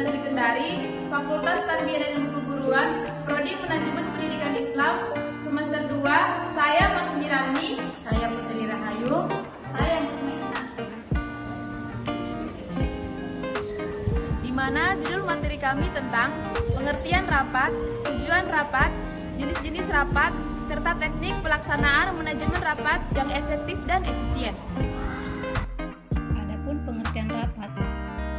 Negeri Kendari, Fakultas Tarbiyah dan Ilmu Keguruan, Prodi Manajemen Pendidikan Islam, semester 2. Saya Maksumi Rani, Saya Putri Rahayu. saya Mukmina. Di mana judul materi kami tentang pengertian rapat, tujuan rapat, jenis-jenis rapat, serta teknik pelaksanaan manajemen rapat yang efektif dan efisien. Adapun pengertian rapat,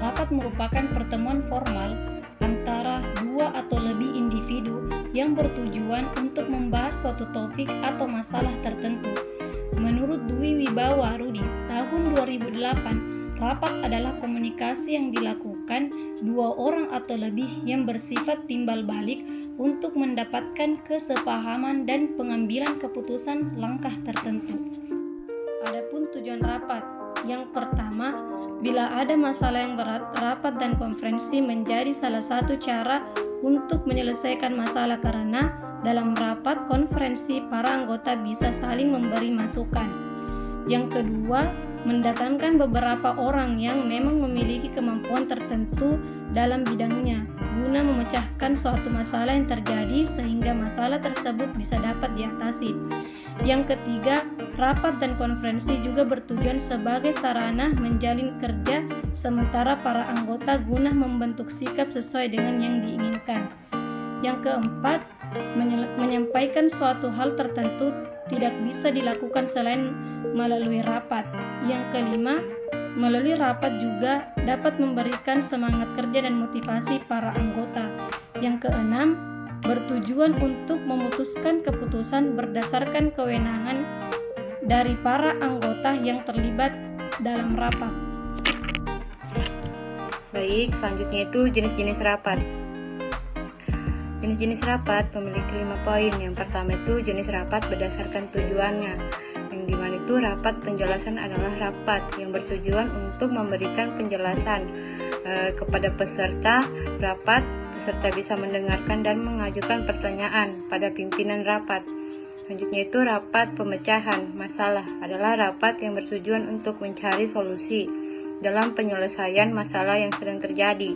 rapat merupakan pertemuan formal antara dua atau lebih individu yang bertujuan untuk membahas suatu topik atau masalah tertentu. Menurut Dwi Wibawa Rudi tahun 2008, rapat adalah komunikasi yang dilakukan dua orang atau lebih yang bersifat timbal balik untuk mendapatkan kesepahaman dan pengambilan keputusan langkah tertentu. Adapun tujuan rapat, yang pertama, bila ada masalah yang berat, rapat dan konferensi menjadi salah satu cara untuk menyelesaikan masalah karena dalam rapat konferensi para anggota bisa saling memberi masukan. Yang kedua, mendatangkan beberapa orang yang memang memiliki kemampuan tertentu dalam bidangnya guna memecahkan suatu masalah yang terjadi sehingga masalah tersebut bisa dapat diatasi. Yang ketiga, rapat dan konferensi juga bertujuan sebagai sarana menjalin kerja sementara para anggota guna membentuk sikap sesuai dengan yang diinginkan. Yang keempat, menyampaikan suatu hal tertentu tidak bisa dilakukan selain melalui rapat. Yang kelima, melalui rapat juga dapat memberikan semangat kerja dan motivasi para anggota. Yang keenam, bertujuan untuk memutuskan keputusan berdasarkan kewenangan dari para anggota yang terlibat dalam rapat. Baik, selanjutnya itu jenis-jenis rapat. Jenis-jenis rapat memiliki 5 poin. Yang pertama itu jenis rapat berdasarkan tujuannya. Yang dimana itu rapat penjelasan adalah rapat yang bertujuan untuk memberikan penjelasan kepada peserta rapat. Peserta bisa mendengarkan dan mengajukan pertanyaan pada pimpinan rapat. Selanjutnya itu rapat pemecahan masalah adalah rapat yang bertujuan untuk mencari solusi dalam penyelesaian masalah yang sedang terjadi.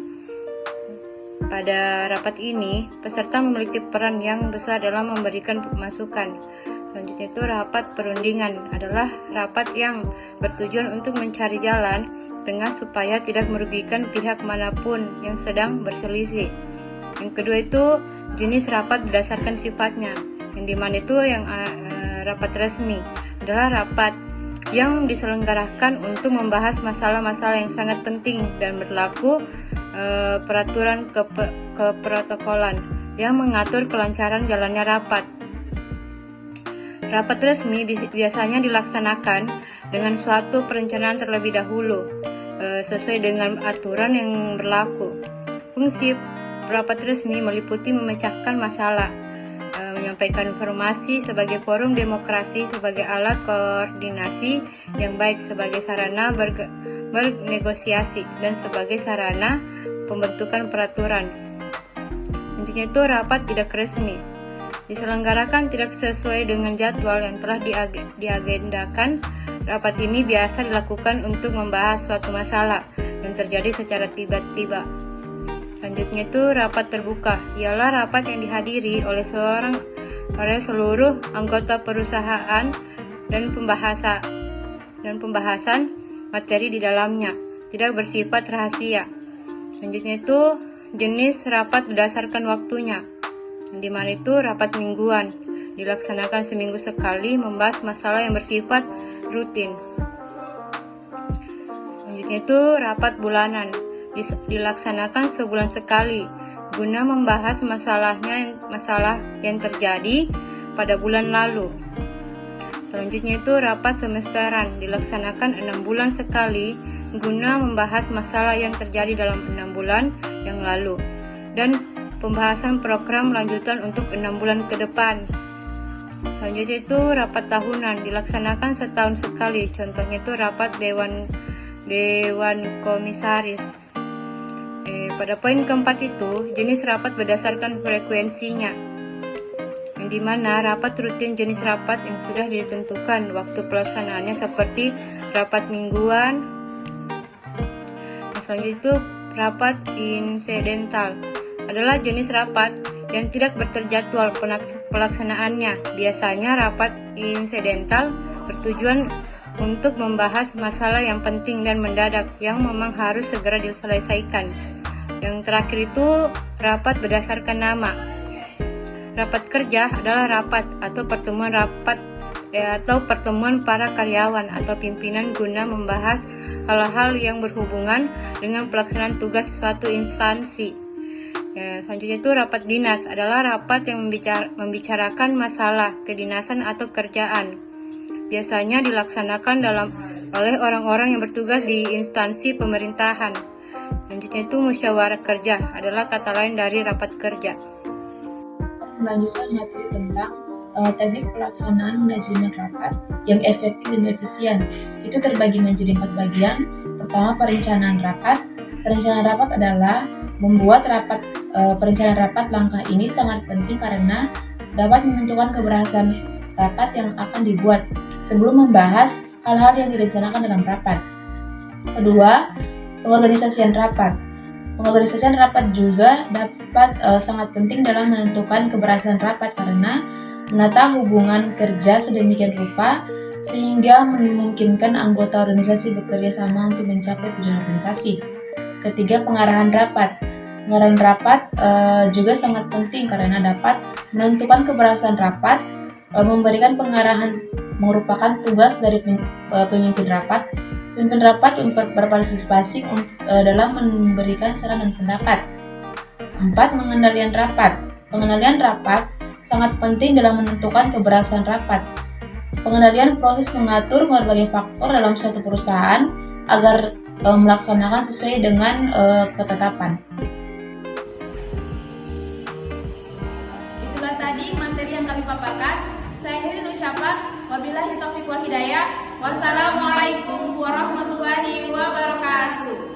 Pada rapat ini, peserta memiliki peran yang besar dalam memberikan masukan. Selanjutnya itu rapat perundingan adalah rapat yang bertujuan untuk mencari jalan tengah supaya tidak merugikan pihak manapun yang sedang berselisih. Yang kedua itu jenis rapat berdasarkan sifatnya. Yang dimana itu yang rapat resmi adalah rapat yang diselenggarakan untuk membahas masalah-masalah yang sangat penting dan berlaku peraturan keprotokolan yang mengatur kelancaran jalannya rapat. Rapat resmi biasanya dilaksanakan dengan suatu perencanaan terlebih dahulu sesuai dengan aturan yang berlaku. Fungsi rapat resmi meliputi memecahkan masalah, menyampaikan informasi sebagai forum demokrasi, sebagai alat koordinasi yang baik, sebagai sarana bernegosiasi, dan sebagai sarana pembentukan peraturan. Intinya itu rapat tidak resmi diselenggarakan tidak sesuai dengan jadwal yang telah diagendakan. Rapat ini biasa dilakukan untuk membahas suatu masalah yang terjadi secara tiba-tiba. Selanjutnya itu rapat terbuka, ialah rapat yang dihadiri oleh seluruh anggota perusahaan dan pembahasan materi di dalamnya, tidak bersifat rahasia. Selanjutnya itu jenis rapat berdasarkan waktunya, di mana itu rapat mingguan, dilaksanakan seminggu sekali, membahas masalah yang bersifat rutin. Selanjutnya itu rapat bulanan, dilaksanakan sebulan sekali guna membahas masalah yang terjadi pada bulan lalu. Selanjutnya itu rapat semesteran, dilaksanakan 6 bulan sekali guna membahas masalah yang terjadi dalam 6 bulan yang lalu dan pembahasan program lanjutan untuk 6 bulan ke depan. Selanjutnya itu rapat tahunan, dilaksanakan setahun sekali, contohnya itu rapat Dewan Komisaris. Pada poin keempat itu, jenis rapat berdasarkan frekuensinya, yang dimana rapat rutin jenis rapat yang sudah ditentukan waktu pelaksanaannya seperti rapat mingguan. Selanjutnya itu rapat insidental adalah jenis rapat yang tidak berterjadwal pelaksanaannya. Biasanya rapat insidental bertujuan untuk membahas masalah yang penting dan mendadak yang memang harus segera diselesaikan. Yang terakhir itu rapat berdasarkan nama. Rapat kerja adalah rapat atau pertemuan para karyawan atau pimpinan guna membahas hal-hal yang berhubungan dengan pelaksanaan tugas suatu instansi. Selanjutnya itu rapat dinas adalah rapat yang membicarakan masalah kedinasan atau kerjaan. Biasanya dilaksanakan oleh orang-orang yang bertugas di instansi pemerintahan. Selanjutnya itu musyawarah kerja adalah kata lain dari rapat kerja. Melanjutkan materi tentang teknik pelaksanaan manajemen rapat yang efektif dan efisien. Itu terbagi menjadi 4 bagian. Pertama, perencanaan rapat. Perencanaan rapat adalah membuat perencanaan rapat. Langkah ini sangat penting karena dapat menentukan keberhasilan rapat yang akan dibuat sebelum membahas hal-hal yang direncanakan dalam rapat. Kedua, pengorganisasian rapat. Pengorganisasian rapat juga dapat sangat penting dalam menentukan keberhasilan rapat karena menata hubungan kerja sedemikian rupa sehingga memungkinkan anggota organisasi bekerja sama untuk mencapai tujuan organisasi. Ketiga, pengarahan rapat. Pengarahan rapat juga sangat penting karena dapat menentukan keberhasilan rapat, memberikan pengarahan merupakan tugas dari pemimpin rapat. Pemimpin rapat berpartisipasi dalam memberikan saran dan pendapat. 4. Pengendalian rapat. Pengendalian rapat sangat penting dalam menentukan keberhasilan rapat. Pengendalian proses mengatur berbagai faktor dalam suatu perusahaan agar melaksanakan sesuai dengan ketetapan. Itulah tadi materi yang kami paparkan. Saya akhiri ucapan wabillahi taufiq wal hidayah. Wassalamualaikum warahmatullahi wabarakatuh.